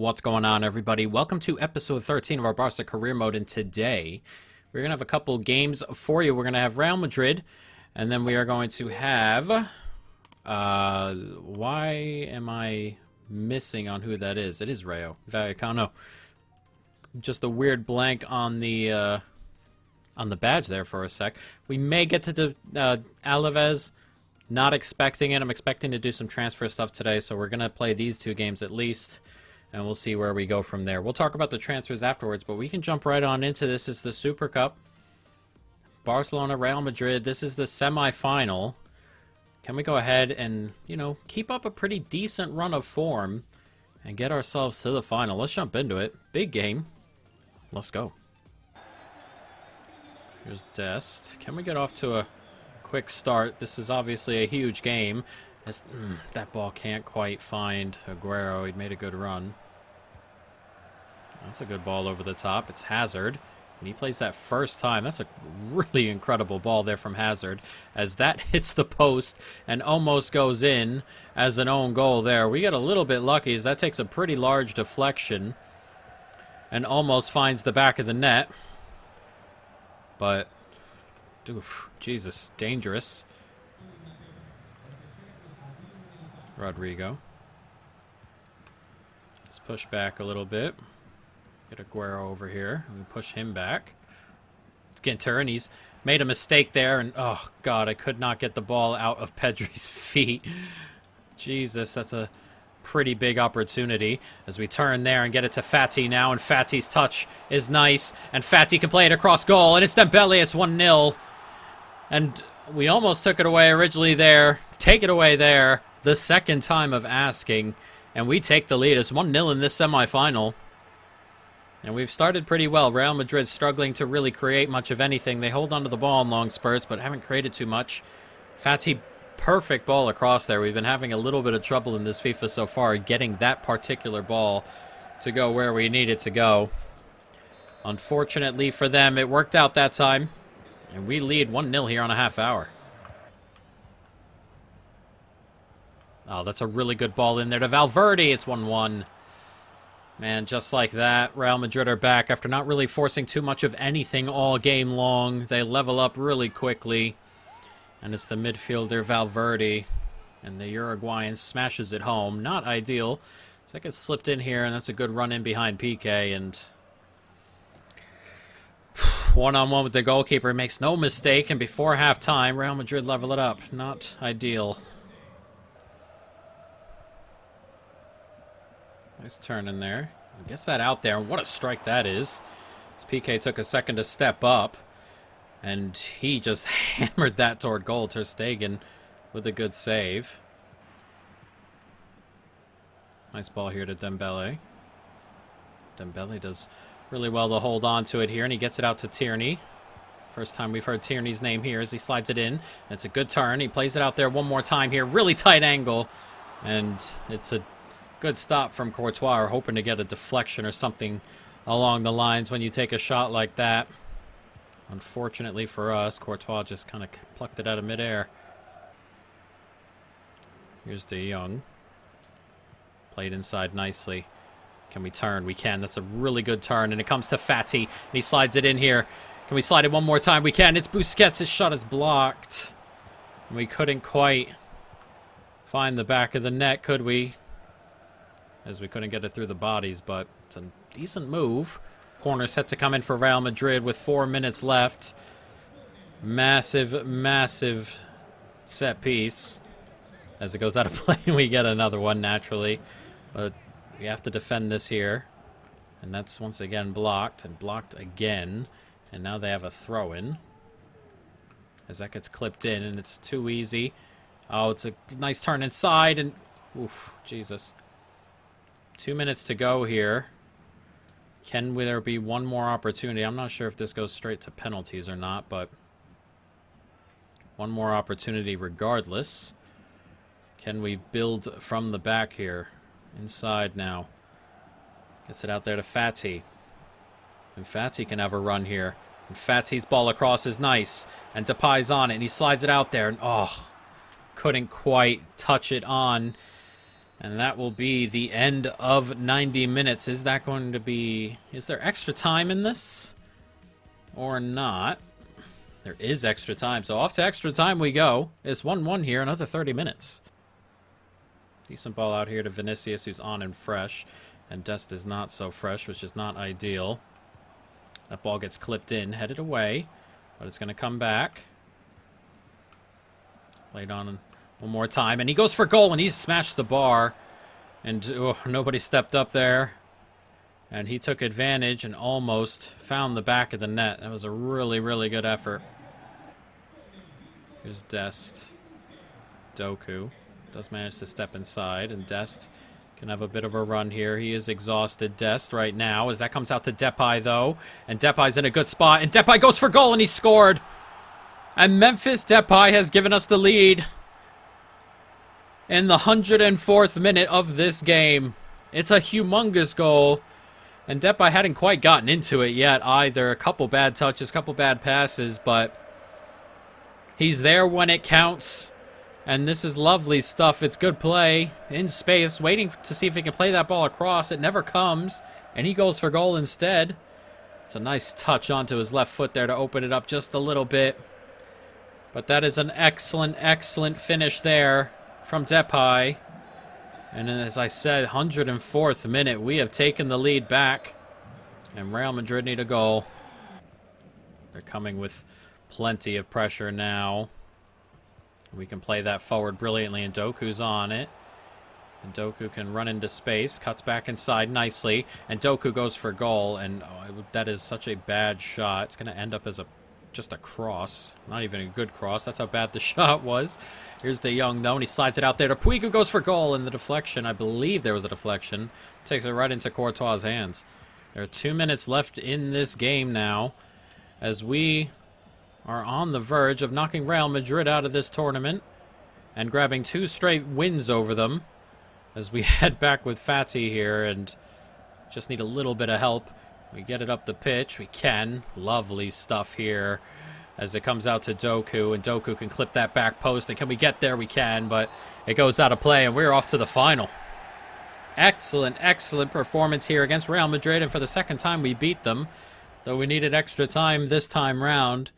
What's going on, everybody? Welcome to episode 13 of our Barca career mode, and today we're going to have a couple games for you. We're going to have Real Madrid, and then we are going to have... why am I missing on who that is? It is Rayo Vallecano. Just a weird blank on the badge there for a sec. We may get to Alaves. Not expecting it. I'm expecting to do some transfer stuff today, so we're going to play these two games at least. And we'll see where we go from there. We'll talk about the transfers afterwards, but we can jump right on into this. It's the Super Cup. Barcelona, Real Madrid. This is the semi-final. Can we go ahead and, you know, keep up a pretty decent run of form and get ourselves to the final? Let's jump into it. Big game. Let's go. Here's Dest. Can we get off to a quick start? This is obviously a huge game. That ball can't quite find Aguero. He'd made a good run. That's a good ball over the top. It's Hazard. And he plays that first time. That's a really incredible ball there from Hazard. As that hits the post and almost goes in as an own goal there. We get a little bit lucky as that takes a pretty large deflection. And almost finds the back of the net. But, oof, Jesus, dangerous. Rodrigo. Let's push back a little bit. Get Aguero over here. We push him back. It's Ginter, and he's made a mistake there. And, oh, God, I could not get the ball out of Pedri's feet. Jesus, that's a pretty big opportunity. As we turn there and get it to Fati now. And Fati's touch is nice. And Fati can play it across goal. And it's Dembele. It's 1-0. And we almost took it away originally there. Take it away there. The second time of asking. And we take the lead. It's 1-0 in this semifinal. And we've started pretty well. Real Madrid struggling to really create much of anything. They hold onto the ball in long spurts, but haven't created too much. Fati, perfect ball across there. We've been having a little bit of trouble in this FIFA so far getting that particular ball to go where we need it to go. Unfortunately for them, it worked out that time. And we lead 1-0 here on a half hour. Oh, that's a really good ball in there to Valverde. It's 1-1. Man, just like that, Real Madrid are back after not really forcing too much of anything all game long. They level up really quickly. And it's the midfielder Valverde. And the Uruguayan smashes it home. Not ideal. So that gets slipped in here, and that's a good run in behind Piqué. And one-on-one with the goalkeeper, makes no mistake. And before halftime, Real Madrid level it up. Not ideal. Nice turn in there. Gets that out there. What a strike that is. As Piqué took a second to step up. And he just hammered that toward goal. Ter Stegen with a good save. Nice ball here to Dembele. Dembele does really well to hold on to it here. And he gets it out to Tierney. First time we've heard Tierney's name here as he slides it in. And it's a good turn. He plays it out there one more time here. Really tight angle. And it's a good stop from Courtois. We're hoping to get a deflection or something along the lines when you take a shot like that. Unfortunately for us, Courtois just kind of plucked it out of midair. Here's De Jong. Played inside nicely. Can we turn? We can. That's a really good turn. And it comes to Fati. And he slides it in here. Can we slide it one more time? We can. It's Busquets. His shot is blocked. And we couldn't quite find the back of the net, could we? As we couldn't get it through the bodies, but it's a decent move. Corner set to come in for Real Madrid with 4 minutes left. Massive, massive set piece. As it goes out of play, we get another one naturally. But we have to defend this here. And that's once again blocked, and blocked again. And now they have a throw-in. As that gets clipped in, and it's too easy. Oh, it's a nice turn inside, and... oof, Jesus. 2 minutes to go here. Can there be one more opportunity? I'm not sure if this goes straight to penalties or not, but one more opportunity regardless. Can we build from the back here? Inside now. Gets it out there to Fati. And Fati can have a run here. And Fati's ball across is nice. And Depay's on it, and he slides it out there. And, oh, couldn't quite touch it on. And that will be the end of 90 minutes. Is that going to be... Is there extra time in this? Or not? There is extra time. So off to extra time we go. It's 1-1 here. Another 30 minutes. Decent ball out here to Vinicius, who's on and fresh. And Dest is not so fresh, which is not ideal. That ball gets clipped in, headed away. But it's going to come back. Played on one more time. And he goes for goal, and he's smashed the bar. And nobody stepped up there. And he took advantage and almost found the back of the net. That was a really, really good effort. Here's Dest. Doku does manage to step inside, and Dest can have a bit of a run here. He is exhausted, Dest, right now, as that comes out to Depay, though. And Depay's in a good spot, and Depay goes for goal, and he scored. And Memphis Depay has given us the lead in the 104th minute of this game. It's a humongous goal. And Depay hadn't quite gotten into it yet either. A couple bad touches, couple bad passes, but he's there when it counts. And this is lovely stuff. It's good play in space, waiting to see if he can play that ball across. It never comes, and he goes for goal instead. It's a nice touch onto his left foot there to open it up just a little bit. But that is an excellent, excellent finish there from Depay. And then, as I said, 104th minute, we have taken the lead back. And Real Madrid need a goal. They're coming with plenty of pressure now. We can play that forward brilliantly, and Doku's on it. And Doku can run into space, cuts back inside nicely, and Doku goes for goal. And that is such a bad shot. It's going to end up as just a cross. Not even a good cross. That's how bad the shot was. Here's De Jong, though, and he slides it out there to Puig, who goes for goal. And the deflection, I believe there was a deflection, takes it right into Courtois' hands. There are 2 minutes left in this game now, as we are on the verge of knocking Real Madrid out of this tournament and grabbing 2 straight wins over them, as we head back with Fati here and just need a little bit of help. We get it up the pitch. We can. Lovely stuff here as it comes out to Doku, and Doku can clip that back post. And can we get there? We can, but it goes out of play, and we're off to the final. Excellent, excellent performance here against Real Madrid, and for the second time we beat them, though we needed extra time this time round.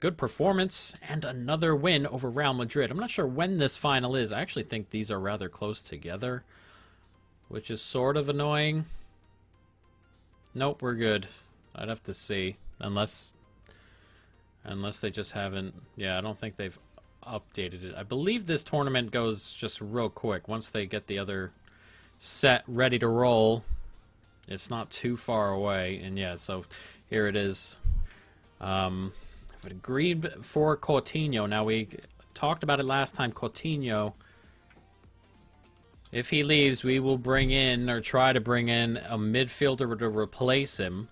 Good performance and another win over Real Madrid. I'm not sure when this final is. I actually think these are rather close together, which is sort of annoying. Nope, we're good. I'd have to see. Unless they just haven't... Yeah, I don't think they've updated it. I believe this tournament goes just real quick. Once they get the other set ready to roll, it's not too far away. And yeah, so here it is. I've agreed for Coutinho. Now, we talked about it last time. Coutinho, if he leaves, we will bring in, or try to bring in, a midfielder to replace him.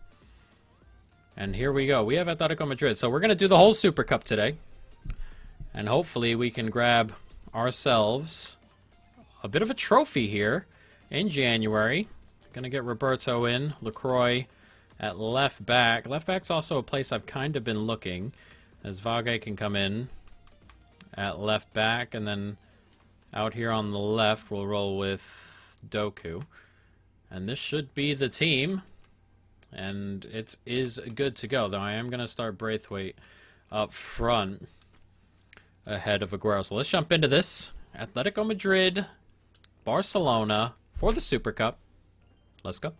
And here we go. We have Atletico Madrid. So we're going to do the whole Super Cup today. And hopefully we can grab ourselves a bit of a trophy here in January. Going to get Roberto in. LaCroix at left back. Left back's also a place I've kind of been looking, as Vague can come in at left back, and then out here on the left we'll roll with Doku. And this should be the team, and it is good to go, though I am going to start Braithwaite up front ahead of Aguero. So let's jump into this. Atletico Madrid, Barcelona for the Super Cup. Let's go.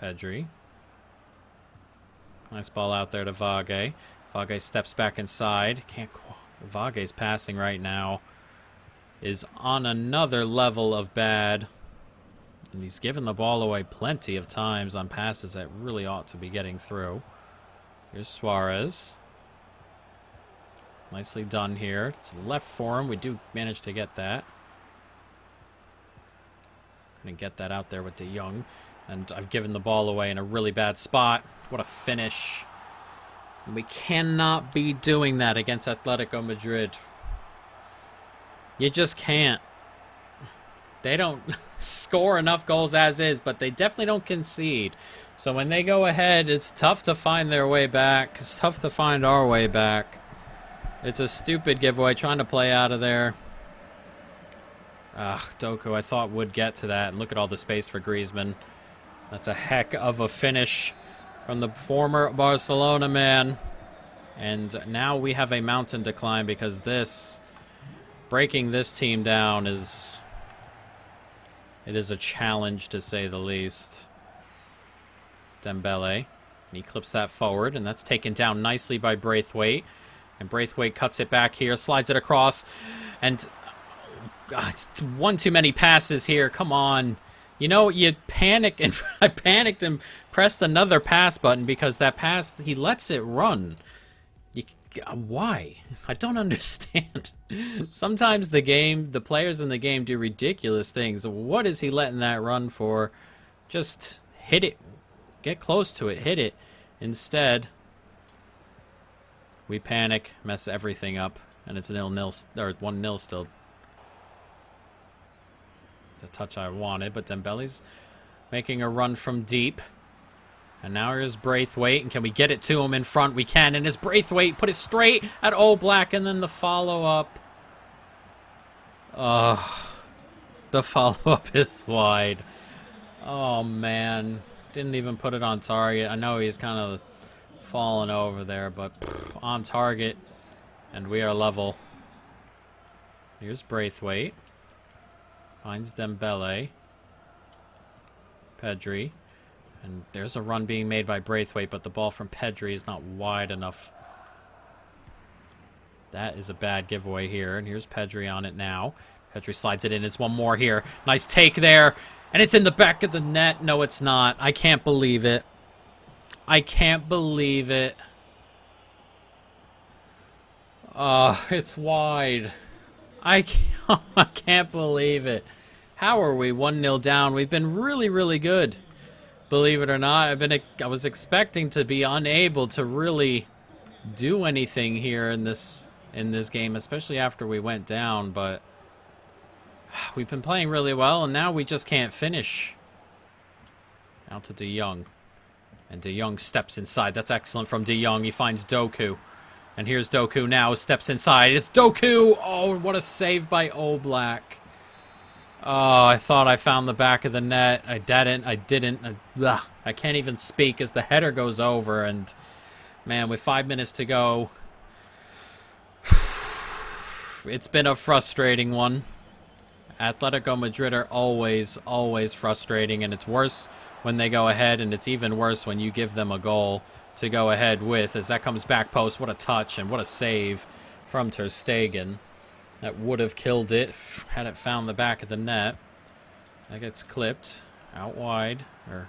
Pedri. Nice ball out there to Vague. Vague steps back inside. Vague's passing right now is on another level of bad. And he's given the ball away plenty of times on passes that really ought to be getting through. Here's Suarez. Nicely done here. It's left for him. We do manage to get that. Couldn't get that out there with De Jong. And I've given the ball away in a really bad spot. What a finish. And we cannot be doing that against Atletico Madrid. You just can't. They don't score enough goals as is, but they definitely don't concede. So when they go ahead, it's tough to find their way back. It's tough to find our way back. It's a stupid giveaway, trying to play out of there. Doku I thought would get to that. And look at all the space for Griezmann. That's a heck of a finish from the former Barcelona man. And now we have a mountain to climb because breaking this team down is a challenge to say the least. Dembele. And he clips that forward, and that's taken down nicely by Braithwaite. And Braithwaite cuts it back here, slides it across, and it's one too many passes here. Come on. You know, you panic, and I panicked and pressed another pass button because that pass, he lets it run. Why? I don't understand. Sometimes the players in the game do ridiculous things. What is he letting that run for? Just hit it. Get close to it. Hit it. Instead, we panic, mess everything up, and it's 0-0, or 1-0 still. The touch I wanted, but Dembele's making a run from deep. And now here's Braithwaite, and can we get it to him in front? We can, and it's Braithwaite, put it straight at Oblak, and then the follow-up. The follow-up is wide. Oh, man. Didn't even put it on target. I know he's kind of fallen over there, but on target, and we are level. Here's Braithwaite. Finds Dembele. Pedri. And there's a run being made by Braithwaite, but the ball from Pedri is not wide enough. That is a bad giveaway here. And here's Pedri on it now. Pedri slides it in. It's one more here. Nice take there. And it's in the back of the net. No, it's not. I can't believe it. I can't believe it. It's wide. I can't believe it. How are we 1-0 down? We've been really, really good. Believe it or not, I was expecting to be unable to really do anything here in this game, especially after we went down, but we've been playing really well, and now we just can't finish. Out to De Jong. And De Jong steps inside. That's excellent from De Jong. He finds Doku. And here's Doku now, steps inside. It's Doku! Oh, what a save by Oblak. Oh, I thought I found the back of the net. I didn't. I can't even speak as the header goes over. And, man, with 5 minutes to go, it's been a frustrating one. Atletico Madrid are always, always frustrating. And it's worse when they go ahead. And it's even worse when you give them a goal to go ahead with. As that comes back post. What a touch and what a save from Ter Stegen. That would have killed it had it found the back of the net. That gets clipped out wide, or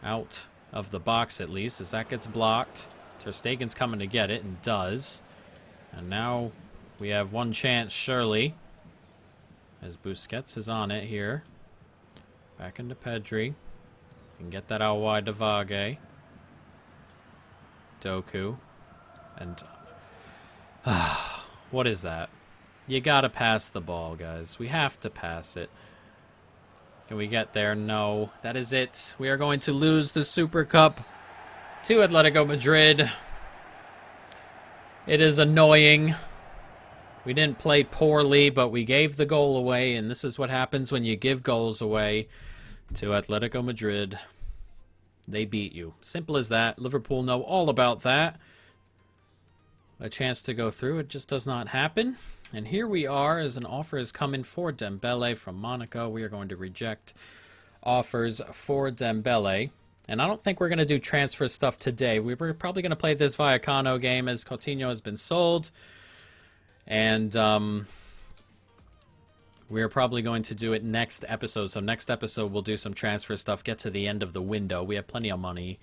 out of the box at least, as that gets blocked. Ter Stegen's coming to get it, and does. And now we have one chance, surely, as Busquets is on it here. Back into Pedri. Can get that out wide to Vage. Doku. And what is that? You gotta pass the ball, guys. We have to pass it. Can we get there? No. That is it. We are going to lose the Super Cup to Atletico Madrid. It is annoying. We didn't play poorly, but we gave the goal away, and this is what happens when you give goals away to Atletico Madrid. They beat you. Simple as that. Liverpool know all about that. A chance to go through. It just does not happen. And here we are, as an offer has come in for Dembele from Monaco. We are going to reject offers for Dembele. And I don't think we're going to do transfer stuff today. We're probably going to play this Vallecano game as Coutinho has been sold. And we're probably going to do it next episode. So next episode we'll do some transfer stuff, get to the end of the window. We have plenty of money.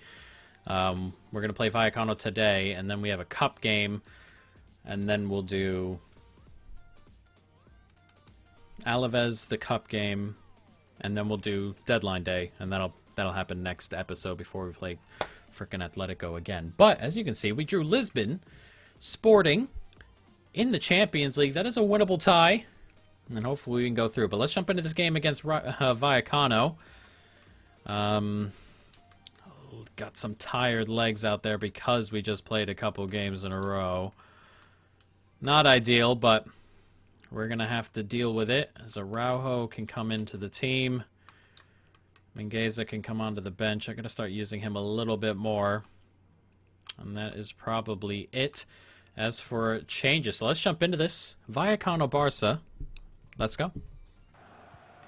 We're going to play Vallecano today, and then we have a cup game. And then we'll do Alaves, the cup game, and then we'll do deadline day, and that'll happen next episode before we play frickin' Atletico again. But as you can see, we drew Lisbon Sporting in the Champions League. That is a winnable tie, and hopefully we can go through. But let's jump into this game against Vallecano. Got some tired legs out there because we just played a couple games in a row. Not ideal, but We're going to have to deal with it, as Araujo can come into the team. Mingueza can come onto the bench. I'm going to start using him a little bit more. And that is probably it. As for changes, so let's jump into this. Vallecano Barca. Let's go.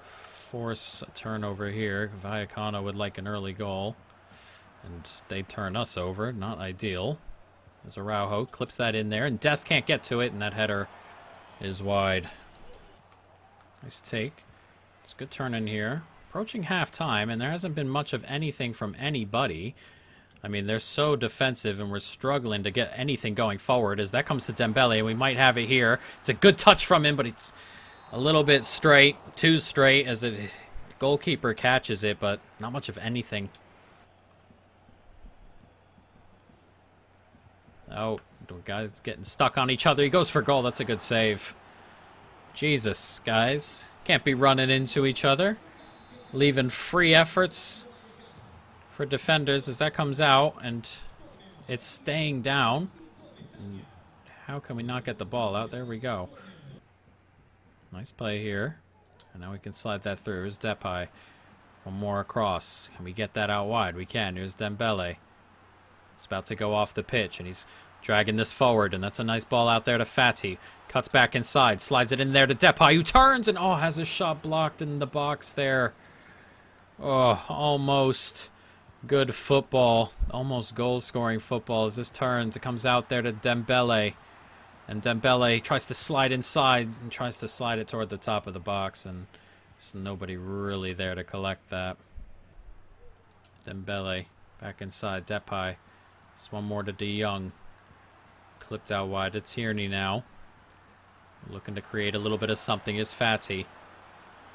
Force a turnover here. Vallecano would like an early goal. And they turn us over. Not ideal. There's Araujo. Clips that in there. And Des can't get to it. And that header is wide. Nice take. It's a good turn in here. Approaching half-time. And there hasn't been much of anything from anybody. I mean, they're so defensive, and we're struggling to get anything going forward. As that comes to Dembele, and we might have it here. It's a good touch from him, but it's a little bit straight. Too straight, as the goalkeeper catches it, but not much of anything. Oh, the guys getting stuck on each other. He goes for goal. That's a good save. Jesus, guys. Can't be running into each other. Leaving free efforts for defenders as that comes out, and it's staying down. And how can we not get the ball out? There we go. Nice play here. And now we can slide that through. Here's Depay. One more across. Can we get that out wide? We can. Here's Dembele. He's about to go off the pitch, and he's dragging this forward, and that's a nice ball out there to Fati. Cuts back inside. Slides it in there to Depay, who turns and, oh, has a shot blocked in the box there. Oh, almost good football. Almost goal-scoring football as this turns. It comes out there to Dembele. And Dembele tries to slide inside and tries to slide it toward the top of the box. And there's nobody really there to collect that. Dembele back inside. Depay. Just one more to De Jong. Clipped out wide to Tierney now. Looking to create a little bit of something is Fati.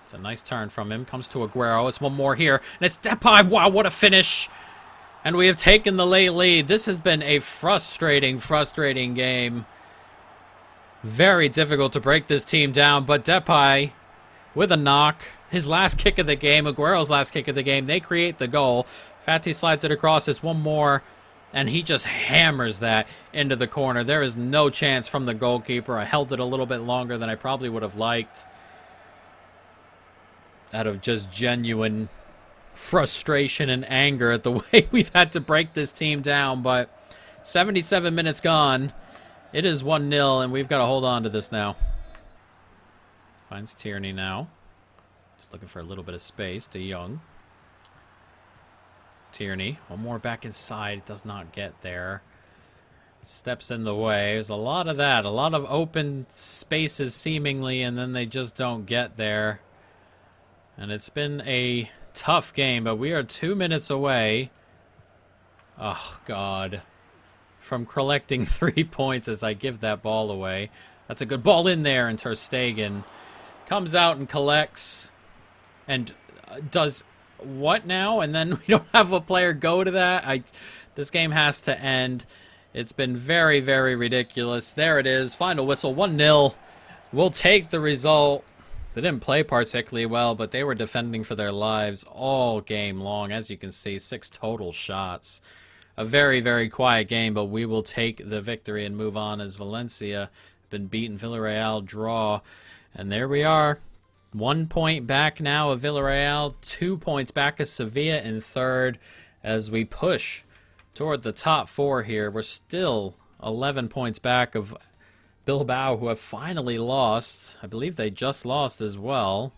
It's a nice turn from him. Comes to Aguero. It's one more here. And it's Depay. Wow, what a finish. And we have taken the late lead. This has been a frustrating game. Very difficult to break this team down. But Depay with a knock. His last kick of the game. Aguero's last kick of the game. They create the goal. Fati slides it across. It's one more. And he just hammers that into the corner. There is no chance from the goalkeeper. I held it a little bit longer than I probably would have liked. Out of just genuine frustration and anger at the way we've had to break this team down. But 77 minutes gone. It is 1-0, and we've got to hold on to this now. Finds Tierney now. Just looking for a little bit of space. De Jong. Tierney. One more back inside. Does not get there. Steps in the way. There's a lot of that. A lot of open spaces seemingly, and then they just don't get there. And it's been a tough game, but we are 2 minutes away. Oh, God. From collecting 3 points as I give that ball away. That's a good ball in there, and Ter Stegen comes out and collects. And does what now? And then we don't have a player go to that. This game has to end. It's been very, very ridiculous. There it is. Final whistle, 1-0. We'll take the result. They didn't play particularly well, but they were defending for their lives all game long. As you can see, 6 total shots. A very, very quiet game, but we will take the victory and move on as Valencia have been beaten. Villarreal draw. And there we are. 1 point back now of Villarreal. 2 points back of Sevilla in third as we push toward the top 4 here. We're still 11 points back of Bilbao, who have finally lost. I believe they just lost as well.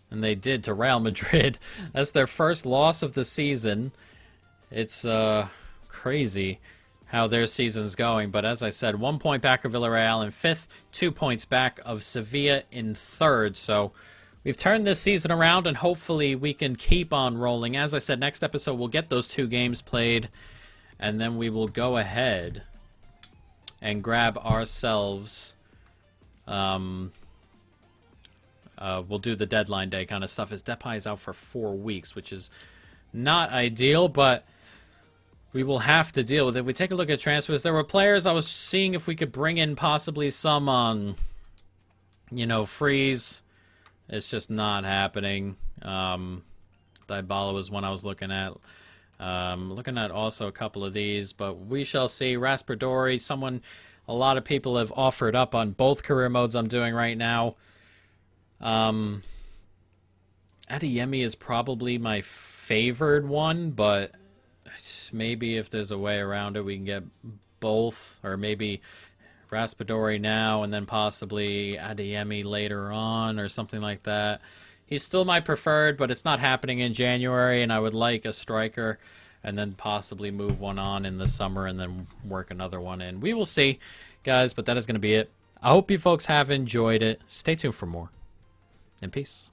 And they did to Real Madrid. That's their first loss of the season. It's crazy how their season's going. But as I said, 1 point back of Villarreal in 5th. 2 points back of Sevilla in 3rd. So we've turned this season around, and hopefully we can keep on rolling. As I said, next episode we'll get those 2 games played. And then we will go ahead and grab ourselves, we'll do the deadline day kind of stuff, as Depay is out for 4 weeks, which is not ideal, but we will have to deal with it. If we take a look at transfers, there were players I was seeing if we could bring in possibly some on, freeze. It's just not happening. Dybala was one I was looking at. Looking at also a couple of these, but we shall see. Raspadori, someone A lot of people have offered up on both career modes I'm doing right now. Adeyemi is probably my favored one, but maybe if there's a way around it, we can get both, or maybe Raspadori now and then possibly Adeyemi later on or something like that. He's still my preferred, but it's not happening in January, and I would like a striker and then possibly move one on in the summer and then work another one in. We will see, guys, but that is going to be it. I hope you folks have enjoyed it. Stay tuned for more. And peace.